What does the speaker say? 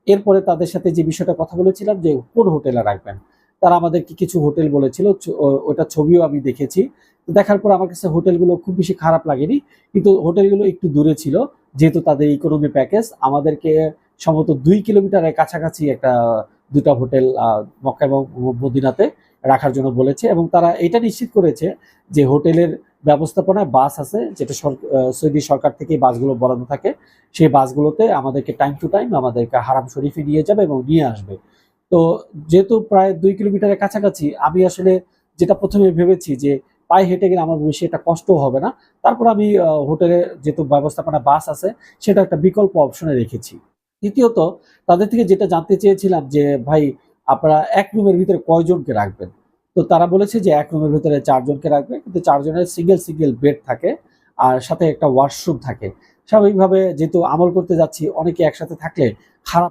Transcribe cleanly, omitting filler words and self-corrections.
এরপরে তাদের সাথে যে বিষয়টা কথা বলেছিলাম যে কোন হোটেলে রাখবেন, তারা আমাদেরকে কিছু হোটেল বলেছিল, ওটা ছবিও আমি দেখেছি। দেখার পর আমার কাছে হোটেলগুলো খুব বেশি খারাপ লাগেনি, কিন্তু হোটেলগুলো একটু দূরে ছিল। যেহেতু তাদের ইকোনমি প্যাকেজ আমাদেরকে সম্ভবত 2 কিলোমিটারের কাছাকাছি একটা দুটা হোটেল মক্কা এবং মদিনাতে রাখার জন্য বলেছে, এবং তারা এটা নিশ্চিত করেছে যে হোটেলের ব্যবস্থাপনায় বাস আছে, যেটা সৌদি সরকার থেকে বাসগুলো বরাদ্দ থাকে। সেই বাসগুলোতে আমাদেরকে টাইম টু টাইম আমাদেরকে হারাম শরীফে নিয়ে যাবে এবং নিয়ে আসবে। তো যেহেতু প্রায় 2 কিলোমিটারের কাছাকাছি, আমি আসলে যেটা প্রথমে ভেবেছি যে পায়ে হেঁটে গেলে আমার বেশি একটা কষ্ট হবে না। তারপর আমি হোটেলে যেহেতু ব্যবস্থাপনা বাস আছে, সেটা একটা বিকল্প অপশনে রেখেছি। দ্বিতীয়ত, তাদের থেকে যেটা জানতে চেয়েছিলাম যে ভাই, আপনারা এক রুমের ভিতরে কয়জনকে রাখবেন? তো তারা বলেছে যে এক রুমের ভিতরে 4 জনকে রাখবে, কিন্তু 4 জনের সিঙ্গেল সিঙ্গেল বেড থাকে, আর সাথে একটা ওয়াশরুম থাকে। স্বাভাবিকভাবে যেহেতু আমল করতে যাচ্ছি, অনেকে একসাথে থাকলে খারাপ